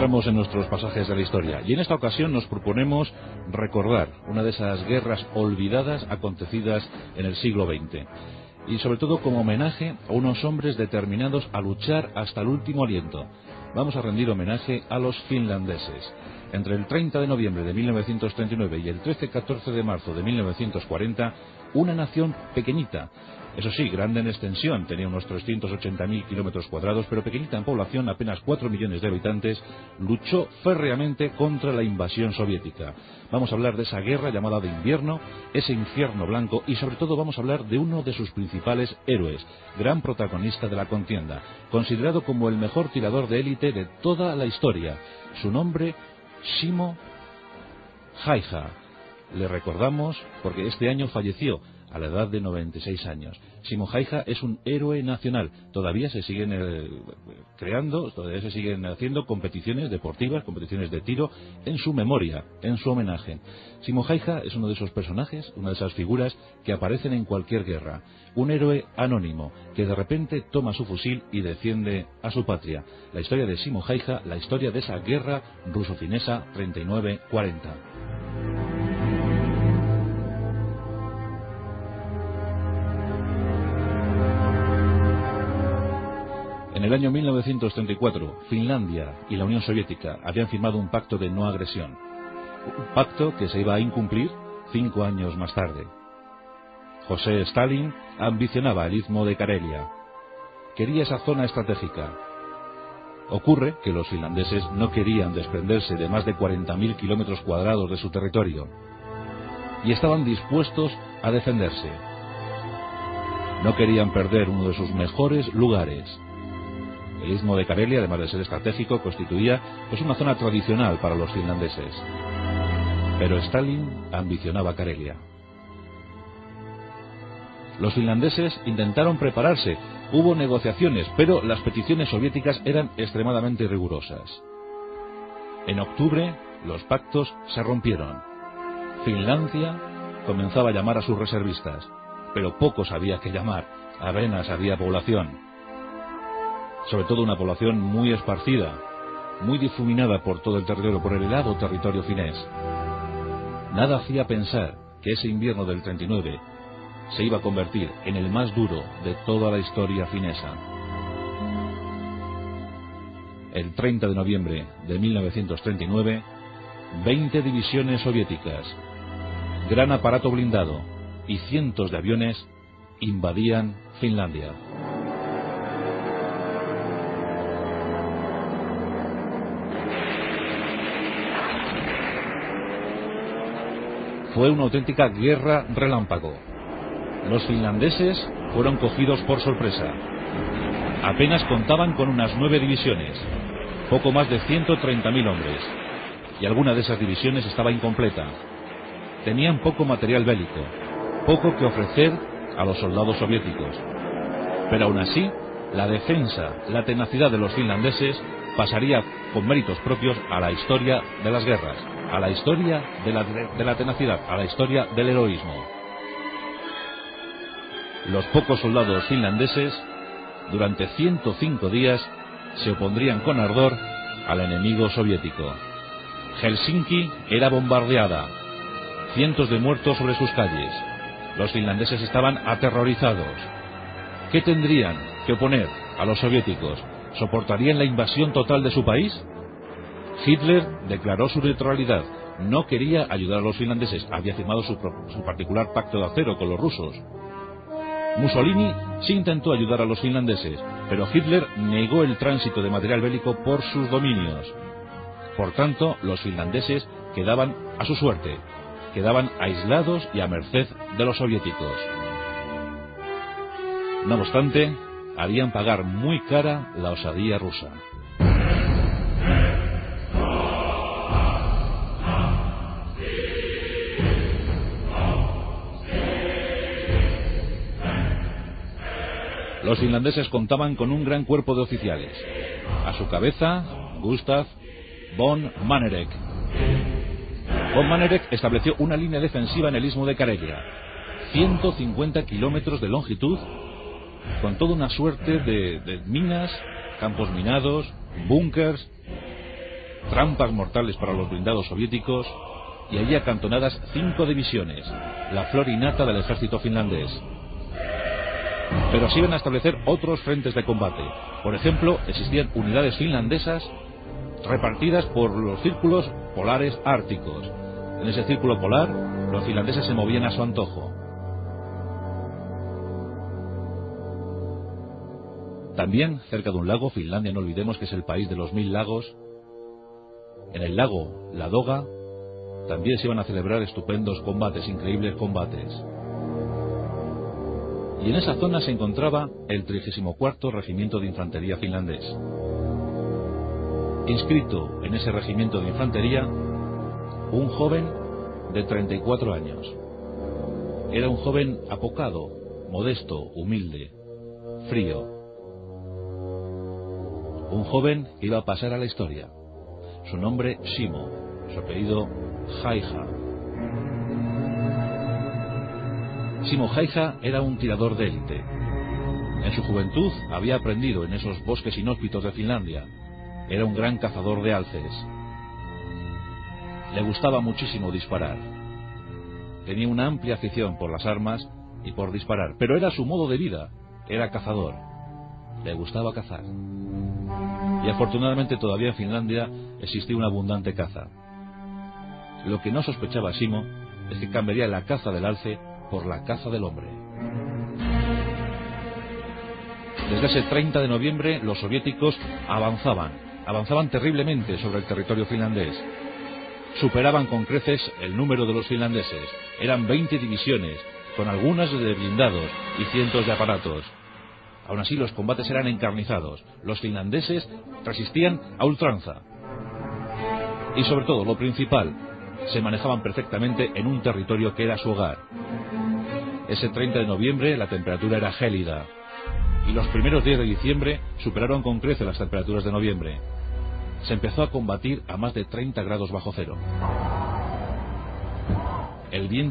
entramos en nuestros pasajes de la historia y en esta ocasión nos proponemos recordar una de esas guerras olvidadas acontecidas en el siglo XX y sobre todo como homenaje a unos hombres determinados a luchar hasta el último aliento. Vamos a rendir homenaje a los finlandeses. Entre el 30 de noviembre de 1939 y el 13-14 de marzo de 1940, una nación pequeñita, eso sí, grande en extensión, tenía unos 380.000 kilómetros cuadrados, pero pequeñita en población, apenas 4 millones de habitantes, luchó férreamente contra la invasión soviética. Vamos a hablar de esa guerra llamada de invierno, ese infierno blanco, y sobre todo vamos a hablar de uno de sus principales héroes, gran protagonista de la contienda, considerado como el mejor tirador de élite de toda la historia. Su nombre, Simo Häyhä. Le recordamos porque este año falleció a la edad de 96 años. Simo Häyhä es un héroe nacional. Todavía se siguen creando, todavía se siguen haciendo competiciones deportivas, competiciones de tiro, en su memoria, en su homenaje. Simo Häyhä es uno de esos personajes, una de esas figuras que aparecen en cualquier guerra. Un héroe anónimo que de repente toma su fusil y defiende a su patria. La historia de Simo Häyhä, la historia de esa guerra ruso-finesa 39-40. En el año 1934, Finlandia y la Unión Soviética habían firmado un pacto de no agresión. Un pacto que se iba a incumplir 5 años más tarde. José Stalin ambicionaba el istmo de Karelia. Quería esa zona estratégica. Ocurre que los finlandeses no querían desprenderse de más de 40.000 kilómetros cuadrados de su territorio. Y estaban dispuestos a defenderse. No querían perder uno de sus mejores lugares. El istmo de Karelia, además de ser estratégico, constituía una zona tradicional para los finlandeses. Pero Stalin ambicionaba Karelia. Los finlandeses intentaron prepararse, hubo negociaciones, pero las peticiones soviéticas eran extremadamente rigurosas. En octubre, los pactos se rompieron. Finlandia comenzaba a llamar a sus reservistas, pero pocos había que llamar, apenas había población. Sobre todo una población muy esparcida, muy difuminada por todo el territorio, por el helado territorio finés. Nada hacía pensar que ese invierno del 39 se iba a convertir en el más duro de toda la historia finesa. El 30 de noviembre de 1939, 20 divisiones soviéticas, gran aparato blindado y cientos de aviones invadían Finlandia. Fue una auténtica guerra relámpago. Los finlandeses fueron cogidos por sorpresa. Apenas contaban con unas 9 divisiones, poco más de 130.000 hombres, y alguna de esas divisiones estaba incompleta. Tenían poco material bélico, poco que ofrecer a los soldados soviéticos. Pero aún así, la defensa, la tenacidad de los finlandeses pasaría con méritos propios a la historia de las guerras, a la historia de la tenacidad, a la historia del heroísmo. Los pocos soldados finlandeses, durante 105 días, se opondrían con ardor al enemigo soviético. Helsinki era bombardeada, cientos de muertos sobre sus calles. Los finlandeses estaban aterrorizados. ¿Qué tendrían que oponer a los soviéticos? ¿Soportarían la invasión total de su país? Hitler declaró su neutralidad. No quería ayudar a los finlandeses. Había firmado su particular pacto de acero con los rusos. Mussolini sí intentó ayudar a los finlandeses, pero Hitler negó el tránsito de material bélico por sus dominios. Por tanto, los finlandeses quedaban a su suerte. Quedaban aislados y a merced de los soviéticos. No obstante, harían pagar muy cara la osadía rusa. Los finlandeses contaban con un gran cuerpo de oficiales. A su cabeza, Gustav von Mannerek. Von Mannerek estableció una línea defensiva en el istmo de Karelia, 150 kilómetros de longitud, con toda una suerte de minas, campos minados, búnkers. trampas mortales para los blindados soviéticos y allí acantonadas 5 divisiones, la flor y nata del ejército finlandés. Pero se iban a establecer otros frentes de combate. Por ejemplo, existían unidades finlandesas repartidas por los círculos polares árticos. En ese círculo polar, los finlandeses se movían a su antojo. También, cerca de un lago, Finlandia, no olvidemos que es el país de los 1000 lagos, en el lago Ladoga también se iban a celebrar estupendos combates, increíbles combates. Y en esa zona se encontraba el 34º Regimiento de Infantería finlandés. Inscrito en ese regimiento de infantería, un joven de 34 años. Era un joven apocado, modesto, humilde, frío. Un joven que iba a pasar a la historia. Su nombre, Simo, su apellido, Haija. Simo Haija era un tirador de élite. En su juventud había aprendido en esos bosques inhóspitos de Finlandia. Era un gran cazador de alces. Le gustaba muchísimo disparar. Tenía una amplia afición por las armas y por disparar, pero era su modo de vida. Era cazador. Le gustaba cazar. Y afortunadamente todavía en Finlandia existía una abundante caza. Lo que no sospechaba Simo es que cambiaría la caza del alce por la caza del hombre. Desde ese 30 de noviembre los soviéticos avanzaban terriblemente sobre el territorio finlandés. Superaban con creces el número de los finlandeses. Eran 20 divisiones, con algunas de blindados y cientos de aparatos. Aún así los combates eran encarnizados. Los finlandeses resistían a ultranza. Y sobre todo, lo principal, se manejaban perfectamente en un territorio que era su hogar. Ese 30 de noviembre la temperatura era gélida. Y los primeros días de diciembre superaron con creces las temperaturas de noviembre. Se empezó a combatir a más de 30 grados bajo cero. El viento